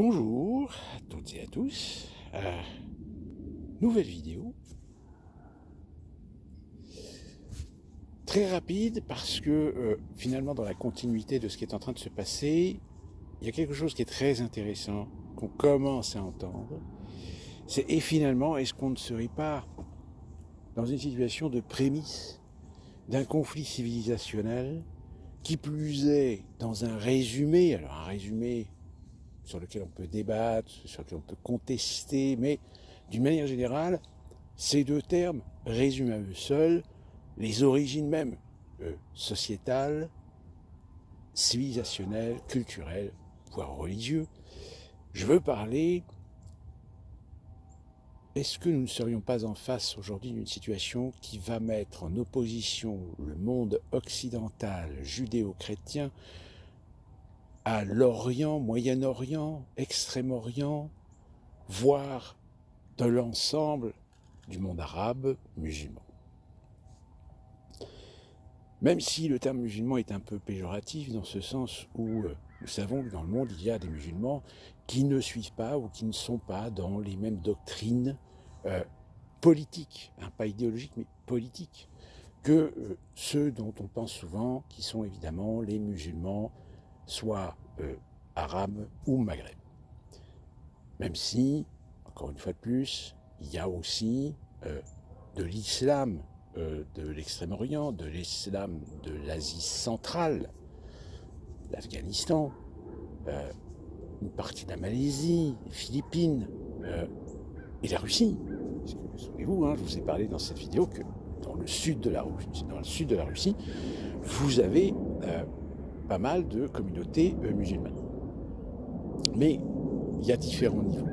Bonjour à toutes et à tous, nouvelle vidéo, très rapide parce que finalement dans la continuité de ce qui est en train de se passer, il y a quelque chose qui est très intéressant qu'on commence à entendre, et finalement est-ce qu'on ne serait pas dans une situation de prémisse d'un conflit civilisationnel, qui plus est dans un résumé, alors un résumé sur lequel on peut débattre, sur lequel on peut contester, mais d'une manière générale, ces deux termes résument à eux seuls les origines même sociétales, civilisationnelles, culturelles, voire religieuses. Je veux parler, est-ce que nous ne serions pas en face aujourd'hui d'une situation qui va mettre en opposition le monde occidental, judéo-chrétien, à l'Orient, Moyen-Orient, Extrême-Orient, voire de l'ensemble du monde arabe musulman. Même si le terme musulman est un peu péjoratif dans ce sens où nous savons que dans le monde il y a des musulmans qui ne suivent pas ou qui ne sont pas dans les mêmes doctrines politiques, pas idéologiques mais politiques, que ceux dont on pense souvent qui sont évidemment les musulmans soit arabes ou maghreb. Même si, encore une fois de plus, il y a aussi de l'islam de l'Extrême-Orient, de l'islam de l'Asie centrale, l'Afghanistan, une partie de la Malaisie, les Philippines et la Russie. Souvenez-vous, je vous ai parlé dans cette vidéo que dans le sud de la Russie, vous avez pas mal de communautés musulmanes. Mais il y a différents niveaux.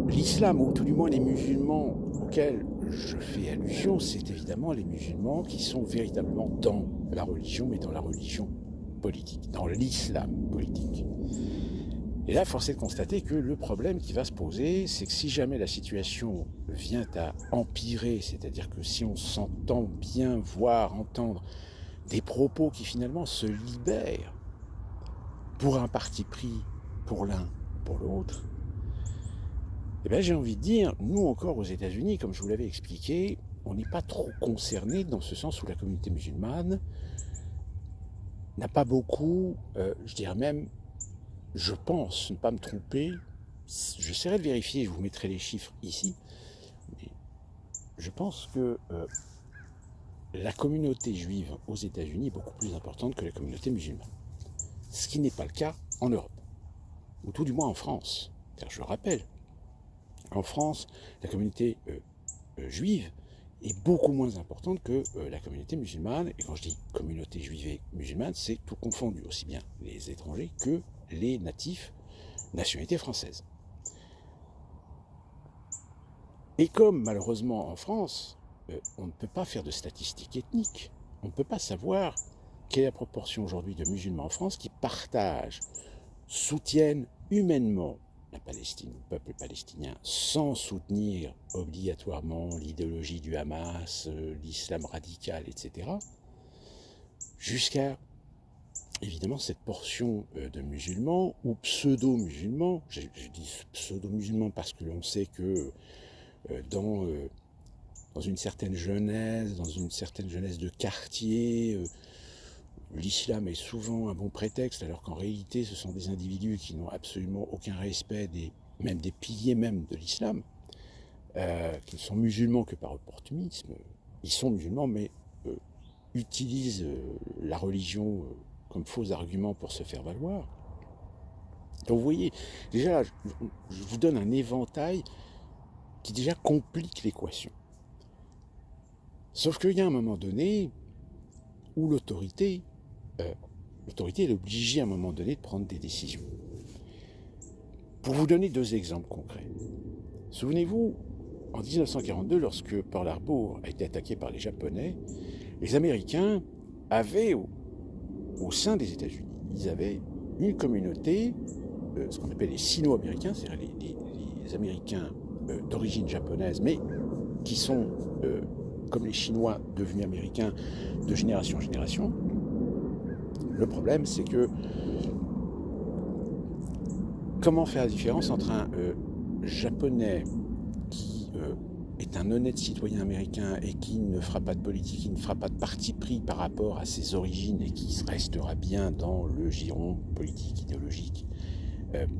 L'islam, ou tout du moins les musulmans auxquels je fais allusion, c'est évidemment les musulmans qui sont véritablement dans la religion, mais dans la religion politique, dans l'islam politique. Et là, force est de constater que le problème qui va se poser, c'est que si jamais la situation vient à empirer, c'est-à-dire que si on s'entend bien voir, entendre des propos qui finalement se libèrent pour un parti pris, pour l'un, pour l'autre, eh bien, j'ai envie de dire, nous encore aux États-Unis, comme je vous l'avais expliqué, on n'est pas trop concernés dans ce sens où la communauté musulmane n'a pas beaucoup, je dirais même, je pense ne pas me tromper, j'essaierai de vérifier, je vous mettrai les chiffres ici, mais je pense que la communauté juive aux États-Unis est beaucoup plus importante que la communauté musulmane. Ce qui n'est pas le cas en Europe, ou tout du moins en France, car je le rappelle, en France, la communauté juive est beaucoup moins importante que la communauté musulmane. Et quand je dis communauté juive et musulmane, c'est tout confondu, aussi bien les étrangers que les natifs, nationalité française. Et comme malheureusement en France, on ne peut pas faire de statistiques ethniques, on ne peut pas savoir quelle est la proportion aujourd'hui de musulmans en France qui partagent, soutiennent humainement la Palestine, le peuple palestinien, sans soutenir obligatoirement l'idéologie du Hamas, l'islam radical, etc., jusqu'à, évidemment, cette portion de musulmans, ou pseudo-musulmans, je dis pseudo-musulmans parce que l'on sait que dans une certaine jeunesse, de quartier, l'islam est souvent un bon prétexte, alors qu'en réalité, ce sont des individus qui n'ont absolument aucun respect même des piliers même de l'islam, qui ne sont musulmans que par opportunisme. Ils sont musulmans, mais utilisent la religion comme faux argument pour se faire valoir. Donc vous voyez, déjà là, je vous donne un éventail qui déjà complique l'équation. Sauf qu'il y a un moment donné où l'autorité est obligée à un moment donné de prendre des décisions. Pour vous donner deux exemples concrets. Souvenez-vous, en 1942, lorsque Pearl Harbor a été attaqué par les Japonais, les Américains avaient, au sein des États-Unis, ils avaient une communauté, ce qu'on appelle les sino-américains, c'est-à-dire les Américains d'origine japonaise, mais qui sont, comme les Chinois devenus américains, de génération en génération. Le problème, c'est que comment faire la différence entre un japonais qui est un honnête citoyen américain et qui ne fera pas de politique, qui ne fera pas de parti pris par rapport à ses origines et qui restera bien dans le giron politique, idéologique,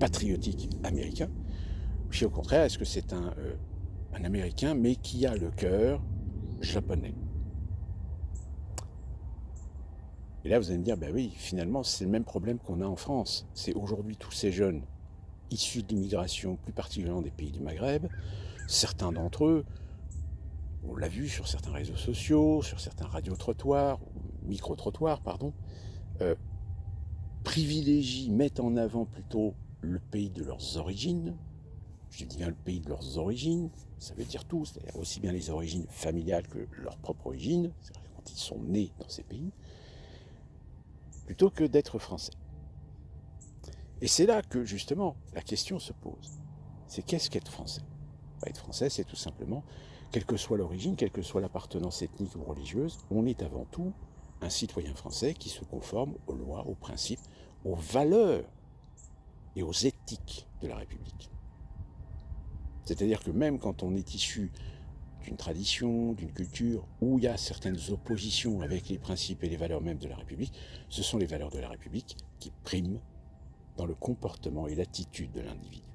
patriotique américain, puis au contraire, est-ce que c'est un Américain mais qui a le cœur japonais? Et là, vous allez me dire, ben oui, finalement, c'est le même problème qu'on a en France. C'est aujourd'hui tous ces jeunes issus de l'immigration, plus particulièrement des pays du Maghreb, certains d'entre eux, on l'a vu sur certains réseaux sociaux, sur certains radiotrottoirs, ou micro-trottoirs, pardon, privilégient, mettent en avant plutôt le pays de leurs origines. Je dis bien le pays de leurs origines, ça veut dire tout, c'est-à-dire aussi bien les origines familiales que leur propre origine, c'est-à-dire quand ils sont nés dans ces pays, plutôt que d'être français. Et c'est là que, justement, la question se pose. C'est qu'est-ce qu'être français? Être français, c'est tout simplement, quelle que soit l'origine, quelle que soit l'appartenance ethnique ou religieuse, on est avant tout un citoyen français qui se conforme aux lois, aux principes, aux valeurs et aux éthiques de la République. C'est-à-dire que même quand on est issu d'une tradition, d'une culture, où il y a certaines oppositions avec les principes et les valeurs mêmes de la République, ce sont les valeurs de la République qui priment dans le comportement et l'attitude de l'individu.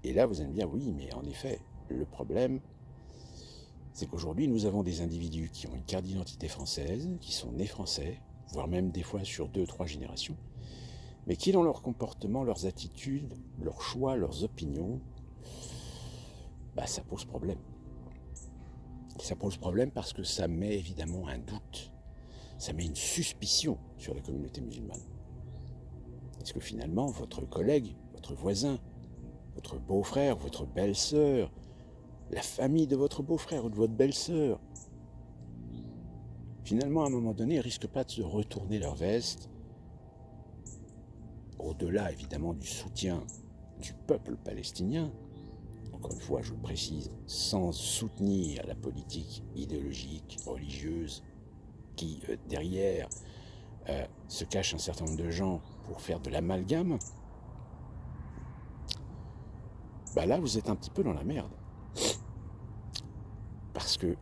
Et là, vous allez me dire, oui, mais en effet, le problème, c'est qu'aujourd'hui, nous avons des individus qui ont une carte d'identité française, qui sont nés français, voire même des fois sur 2-3 générations, mais qui, dans leur comportement, leurs attitudes, leurs choix, leurs opinions, ça pose problème. Ça pose problème parce que ça met évidemment un doute, ça met une suspicion sur la communauté musulmane. Est-ce que finalement, votre collègue, votre voisin, votre beau-frère, votre belle-sœur, la famille de votre beau-frère ou de votre belle-sœur, finalement, à un moment donné, ne risquent pas de se retourner leur veste, au-delà évidemment du soutien du peuple palestinien, encore une fois, je le précise, sans soutenir la politique idéologique, religieuse, qui, derrière, se cache un certain nombre de gens pour faire de l'amalgame, là, vous êtes un petit peu dans la merde. Parce que,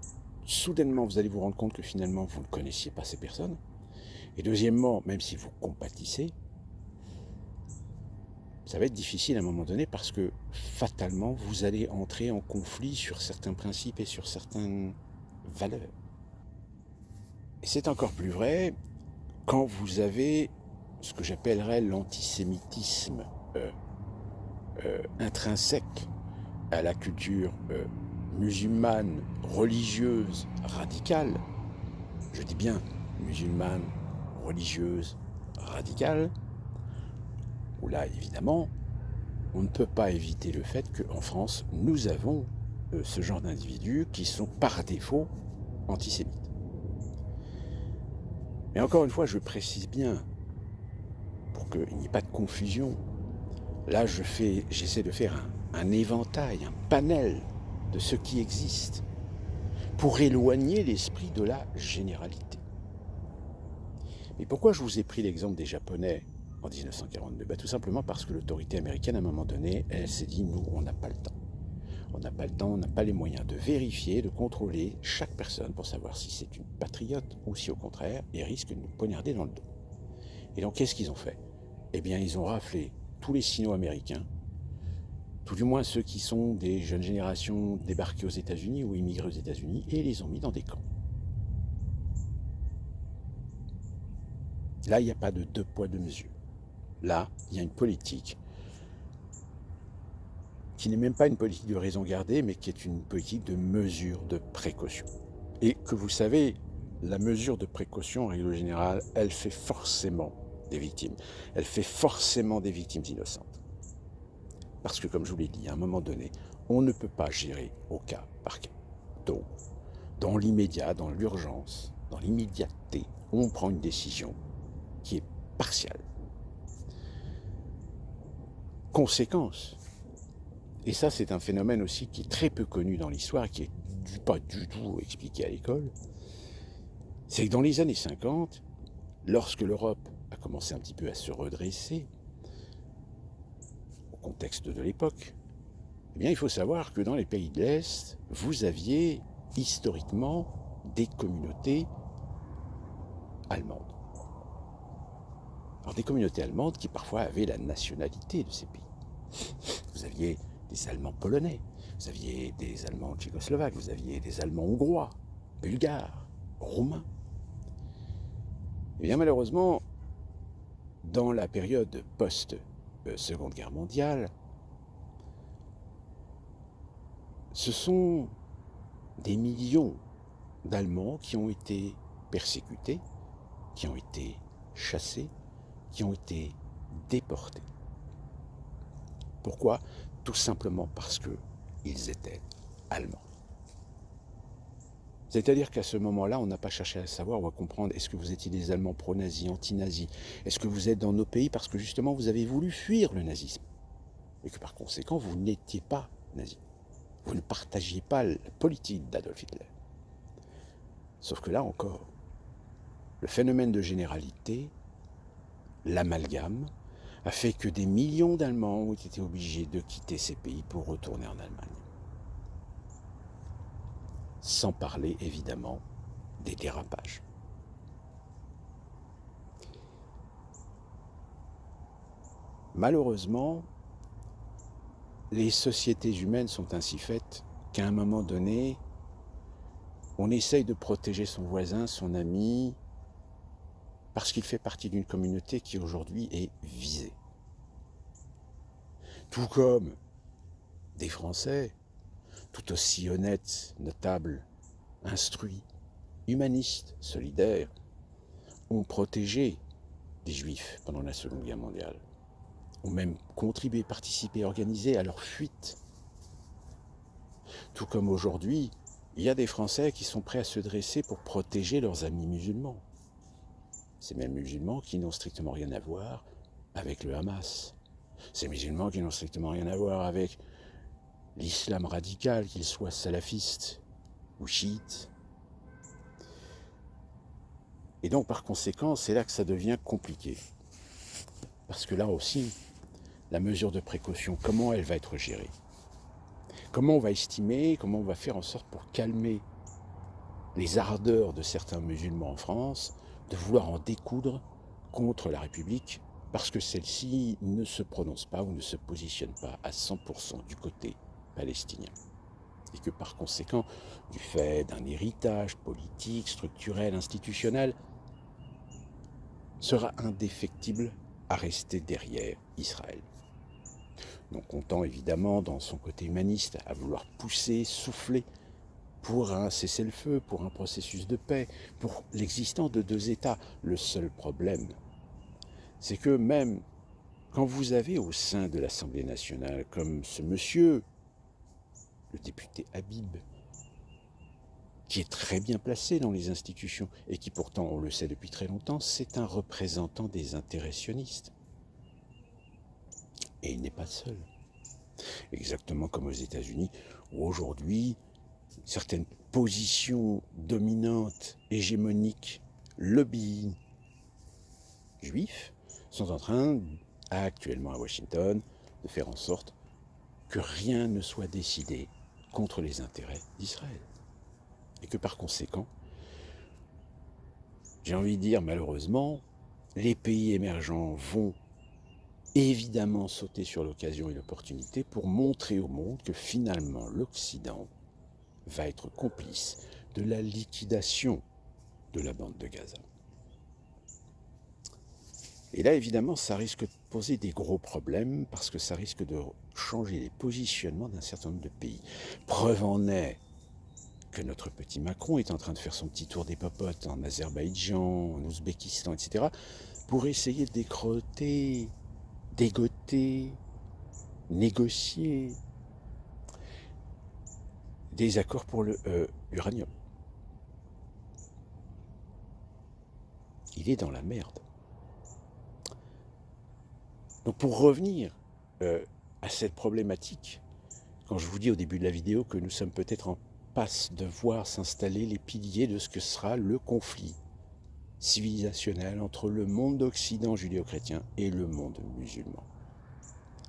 soudainement, vous allez vous rendre compte que finalement, vous ne connaissiez pas ces personnes. Et deuxièmement, même si vous compatissez, ça va être difficile à un moment donné parce que, fatalement, vous allez entrer en conflit sur certains principes et sur certaines valeurs. Et c'est encore plus vrai quand vous avez ce que j'appellerais l'antisémitisme intrinsèque à la culture musulmane, religieuse, radicale. Je dis bien musulmane, religieuse, radicale, où là, évidemment, on ne peut pas éviter le fait qu'en France, nous avons ce genre d'individus qui sont par défaut antisémites. Mais encore une fois, je précise bien, pour qu'il n'y ait pas de confusion, là, j'essaie de faire un éventail, un panel de ce qui existe, pour éloigner l'esprit de la généralité. Mais pourquoi je vous ai pris l'exemple des Japonais en 1942 ? Tout simplement parce que l'autorité américaine, à un moment donné, elle s'est dit, nous, on n'a pas le temps. On n'a pas le temps, on n'a pas les moyens de vérifier, de contrôler chaque personne pour savoir si c'est une patriote ou si au contraire, il risque de nous poignarder dans le dos. Et donc, qu'est-ce qu'ils ont fait ? Eh bien, ils ont raflé tous les sino-américains, tout du moins ceux qui sont des jeunes générations débarquées aux États-Unis ou immigrés aux États-Unis, et les ont mis dans des camps. Là, il n'y a pas de 2 poids 2 mesures. Là, il y a une politique qui n'est même pas une politique de raison gardée, mais qui est une politique de mesure de précaution. Et que vous savez, la mesure de précaution, en règle générale, elle fait forcément des victimes. Elle fait forcément des victimes innocentes. Parce que, comme je vous l'ai dit, à un moment donné, on ne peut pas gérer au cas par cas. Donc, dans l'immédiat, dans l'urgence, dans l'immédiateté, on prend une décision qui est partiale. Conséquence. Et ça, c'est un phénomène aussi qui est très peu connu dans l'histoire, qui n'est pas du tout expliqué à l'école. C'est que dans les années 50, lorsque l'Europe a commençait un petit peu à se redresser au contexte de l'époque, eh bien, il faut savoir que dans les pays de l'Est, vous aviez historiquement des communautés allemandes. Alors des communautés allemandes qui parfois avaient la nationalité de ces pays. Vous aviez des Allemands polonais, vous aviez des Allemands tchécoslovaques, vous aviez des Allemands hongrois, bulgares, roumains. Et bien malheureusement, dans la période post-Seconde Guerre mondiale, ce sont des millions d'Allemands qui ont été persécutés, qui ont été chassés, qui ont été déportés. Pourquoi ? Tout simplement parce qu'ils étaient allemands. C'est-à-dire qu'à ce moment-là, on n'a pas cherché à savoir ou à comprendre est-ce que vous étiez des Allemands pro-nazis, anti-nazis, est-ce que vous êtes dans nos pays parce que justement vous avez voulu fuir le nazisme et que par conséquent vous n'étiez pas nazis. Vous ne partagiez pas la politique d'Adolf Hitler. Sauf que là encore, le phénomène de généralité, l'amalgame, a fait que des millions d'Allemands ont été obligés de quitter ces pays pour retourner en Allemagne. Sans parler évidemment des dérapages. Malheureusement, les sociétés humaines sont ainsi faites qu'à un moment donné, on essaye de protéger son voisin, son ami, parce qu'il fait partie d'une communauté qui aujourd'hui est visée. Tout comme des Français, tout aussi honnêtes, notables, instruits, humanistes, solidaires, ont protégé des Juifs pendant la Seconde Guerre mondiale, ont même contribué, participé, organisé à leur fuite. Tout comme aujourd'hui, il y a des Français qui sont prêts à se dresser pour protéger leurs amis musulmans. Ces mêmes musulmans qui n'ont strictement rien à voir avec le Hamas. Ces musulmans qui n'ont strictement rien à voir avec l'islam radical, qu'il soit salafiste ou chiite. Et donc par conséquent, c'est là que ça devient compliqué. Parce que là aussi, la mesure de précaution, comment elle va être gérée ? Comment on va estimer, comment on va faire en sorte pour calmer les ardeurs de certains musulmans en France de vouloir en découdre contre la République parce que celle-ci ne se prononce pas ou ne se positionne pas à 100% du côté palestinien. Et que par conséquent, du fait d'un héritage politique, structurel, institutionnel, sera indéfectible à rester derrière Israël. Donc on tend évidemment dans son côté humaniste à vouloir pousser, souffler pour un cessez-le-feu, pour un processus de paix, pour l'existence de deux États. Le seul problème, c'est que même quand vous avez au sein de l'Assemblée nationale, comme ce monsieur, le député Habib, qui est très bien placé dans les institutions et qui pourtant, on le sait depuis très longtemps, c'est un représentant des intérêts sionistes. Et il n'est pas seul. Exactement comme aux États-Unis, où aujourd'hui, certaines positions dominantes, hégémoniques, lobby juifs, sont en train, actuellement à Washington, de faire en sorte que rien ne soit décidé contre les intérêts d'Israël. Et que par conséquent, j'ai envie de dire malheureusement, les pays émergents vont évidemment sauter sur l'occasion et l'opportunité pour montrer au monde que finalement l'Occident va être complice de la liquidation de la bande de Gaza. Et là, évidemment, ça risque de poser des gros problèmes parce que ça risque de changer les positionnements d'un certain nombre de pays. Preuve en est que notre petit Macron est en train de faire son petit tour des popotes en Azerbaïdjan, en Ouzbékistan, etc., pour essayer de décroter, dégoter, négocier des accords pour l'uranium. Il est dans la merde. Donc pour revenir à cette problématique, quand je vous dis au début de la vidéo que nous sommes peut-être en passe de voir s'installer les piliers de ce que sera le conflit civilisationnelle entre le monde d'Occident judéo-chrétien et le monde musulman.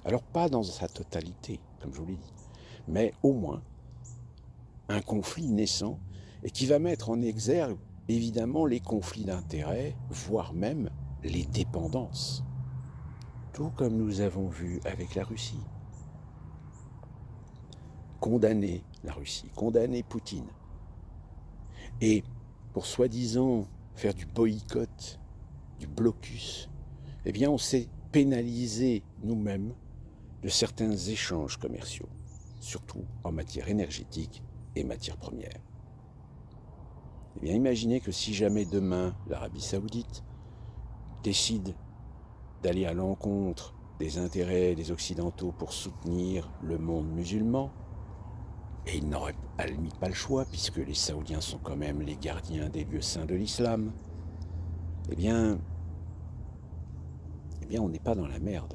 Alors pas dans sa totalité, comme je vous l'ai dit, mais au moins un conflit naissant et qui va mettre en exergue évidemment les conflits d'intérêts, voire même les dépendances. Tout comme nous avons vu avec la Russie. Condamner la Russie, condamner Poutine. Et pour soi-disant faire du boycott, du blocus, eh bien on s'est pénalisé nous-mêmes de certains échanges commerciaux, surtout en matière énergétique et matières premières. Eh bien imaginez que si jamais demain l'Arabie Saoudite décide d'aller à l'encontre des intérêts des Occidentaux pour soutenir le monde musulman, et il n'aurait à la limite pas le choix, puisque les Saoudiens sont quand même les gardiens des lieux saints de l'islam, eh bien on n'est pas dans la merde.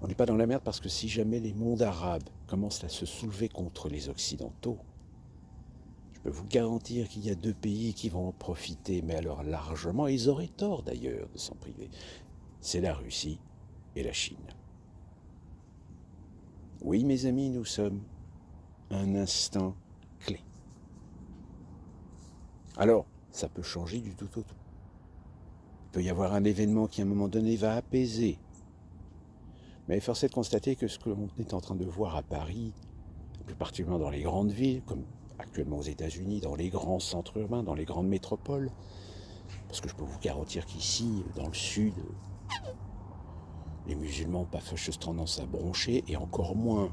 On n'est pas dans la merde parce que si jamais les mondes arabes commencent à se soulever contre les Occidentaux, je peux vous garantir qu'il y a deux pays qui vont en profiter, mais alors largement, et ils auraient tort d'ailleurs de s'en priver. C'est la Russie et la Chine. Oui, mes amis, nous sommes un instant clé. Alors, ça peut changer du tout au tout. Il peut y avoir un événement qui, à un moment donné, va apaiser. Mais force est de constater que ce que l'on est en train de voir à Paris, plus particulièrement dans les grandes villes, comme actuellement aux États-Unis, dans les grands centres urbains, dans les grandes métropoles, parce que je peux vous garantir qu'ici, dans le sud, les musulmans n'ont pas fâcheuse tendance à broncher, et encore moins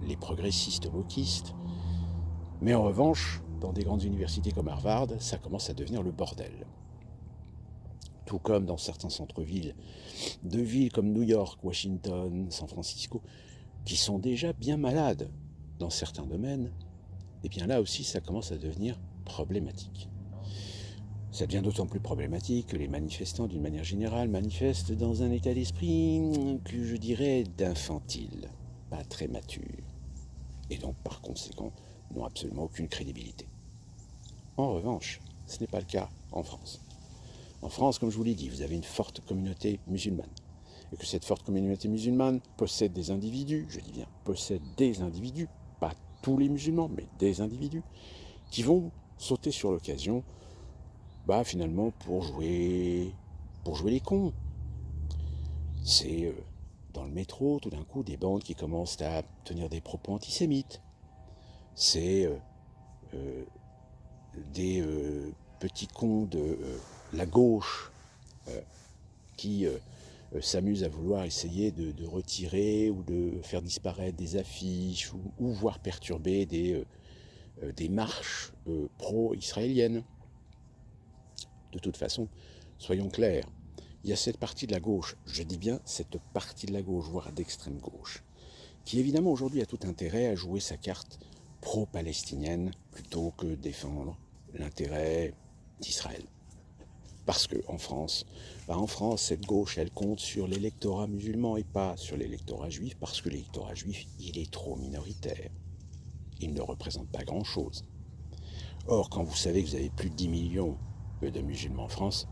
les progressistes wokistes. Mais en revanche, dans des grandes universités comme Harvard, ça commence à devenir le bordel. Tout comme dans certains centres-villes, de villes comme New York, Washington, San Francisco, qui sont déjà bien malades dans certains domaines, et bien là aussi ça commence à devenir problématique. Ça devient d'autant plus problématique que les manifestants, d'une manière générale, manifestent dans un état d'esprit que je dirais d'infantile, pas très mature, et donc par conséquent n'ont absolument aucune crédibilité. En revanche, ce n'est pas le cas en France. En France, comme je vous l'ai dit, vous avez une forte communauté musulmane. Et que cette forte communauté musulmane possède des individus, je dis bien possède des individus, pas tous les musulmans, mais des individus, qui vont sauter sur l'occasion, finalement, pour jouer les cons. C'est dans le métro, tout d'un coup, des bandes qui commencent à tenir des propos antisémites. C'est des petits cons de la gauche qui s'amusent à vouloir essayer de retirer ou de faire disparaître des affiches ou voire perturber des marches pro-israéliennes. De toute façon, soyons clairs, il y a cette partie de la gauche, je dis bien cette partie de la gauche, voire d'extrême gauche, qui évidemment aujourd'hui a tout intérêt à jouer sa carte pro-palestinienne plutôt que défendre l'intérêt d'Israël. Parce qu'en France, cette gauche, elle compte sur l'électorat musulman et pas sur l'électorat juif, parce que l'électorat juif, il est trop minoritaire. Il ne représente pas grand-chose. Or, quand vous savez que vous avez plus de 10 millions de musulmans en France,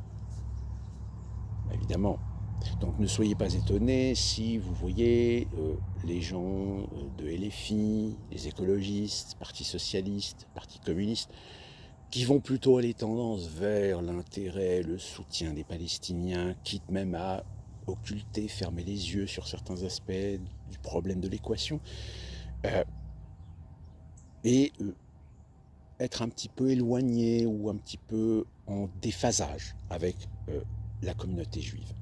évidemment. Donc ne soyez pas étonnés si vous voyez les gens de LFI, les écologistes, Parti socialiste, Parti communiste, qui vont plutôt aller tendance vers l'intérêt, le soutien des Palestiniens, quitte même à occulter, fermer les yeux sur certains aspects du problème de l'équation, et être un petit peu éloigné ou un petit peu en déphasage avec la communauté juive.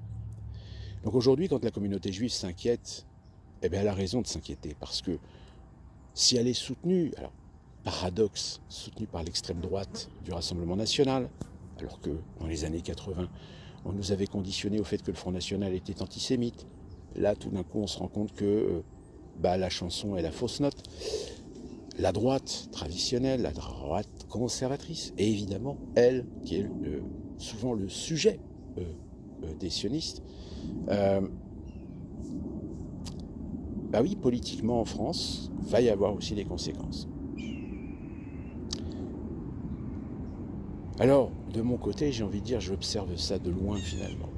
Donc aujourd'hui, quand la communauté juive s'inquiète, elle a raison de s'inquiéter, parce que si elle est soutenue, alors paradoxe, soutenue par l'extrême droite du Rassemblement national, alors que dans les années 80, on nous avait conditionné au fait que le Front National était antisémite. Là, tout d'un coup, on se rend compte que la chanson est la fausse note. La droite traditionnelle, la droite conservatrice, et évidemment, elle, qui est souvent le sujet des sionistes, oui, politiquement en France, va y avoir aussi des conséquences. Alors, de mon côté, j'ai envie de dire, j'observe ça de loin finalement.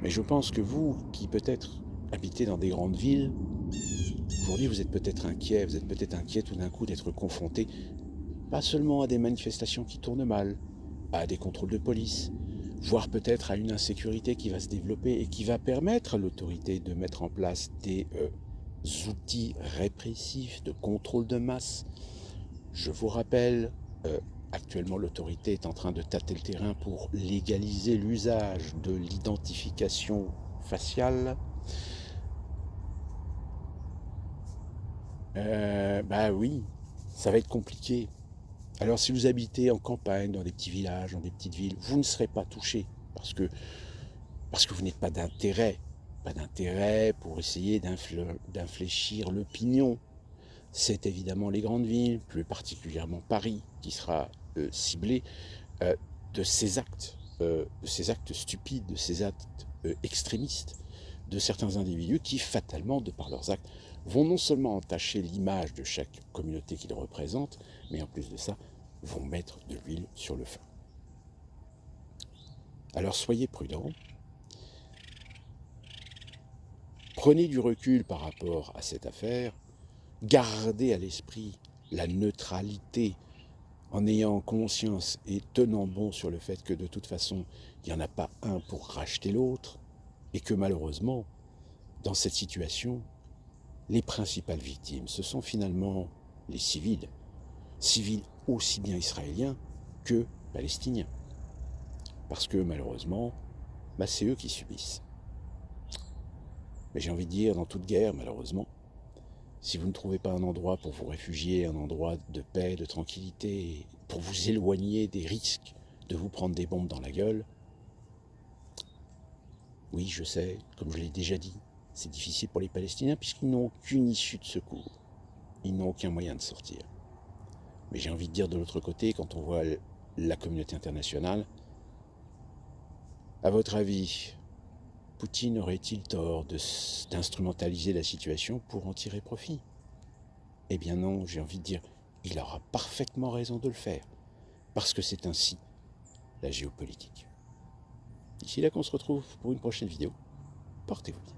Mais je pense que vous, qui peut-être habitez dans des grandes villes, aujourd'hui vous êtes peut-être inquiet, tout d'un coup d'être confronté, pas seulement à des manifestations qui tournent mal, à des contrôles de police, voire peut-être à une insécurité qui va se développer et qui va permettre à l'autorité de mettre en place des outils répressifs de contrôle de masse. Je vous rappelle, actuellement l'autorité est en train de tâter le terrain pour légaliser l'usage de l'identification faciale. Bah oui, ça va être compliqué. Alors si vous habitez en campagne, dans des petits villages, dans des petites villes, vous ne serez pas touché parce que vous n'êtes pas d'intérêt pour essayer d'infléchir l'opinion. C'est évidemment les grandes villes, plus particulièrement Paris, qui sera ciblé euh, de ces actes stupides, de ces actes extrémistes de certains individus qui, fatalement, de par leurs actes, vont non seulement entacher l'image de chaque communauté qu'ils représentent, mais en plus de ça, vont mettre de l'huile sur le feu. Alors soyez prudents, prenez du recul par rapport à cette affaire, gardez à l'esprit la neutralité en ayant conscience et tenant bon sur le fait que de toute façon, il n'y en a pas un pour racheter l'autre, et que malheureusement, dans cette situation, les principales victimes, ce sont finalement les civils aussi bien israéliens que palestiniens. Parce que malheureusement, c'est eux qui subissent. Mais j'ai envie de dire, dans toute guerre, malheureusement, si vous ne trouvez pas un endroit pour vous réfugier, un endroit de paix, de tranquillité, pour vous éloigner des risques de vous prendre des bombes dans la gueule, oui, je sais, comme je l'ai déjà dit, c'est difficile pour les Palestiniens puisqu'ils n'ont aucune issue de secours. Ils n'ont aucun moyen de sortir. Mais j'ai envie de dire de l'autre côté, quand on voit la communauté internationale, à votre avis, Poutine aurait-il tort d'instrumentaliser la situation pour en tirer profit? Eh bien non, j'ai envie de dire, il aura parfaitement raison de le faire, parce que c'est ainsi la géopolitique. D'ici là qu'on se retrouve pour une prochaine vidéo, portez-vous bien.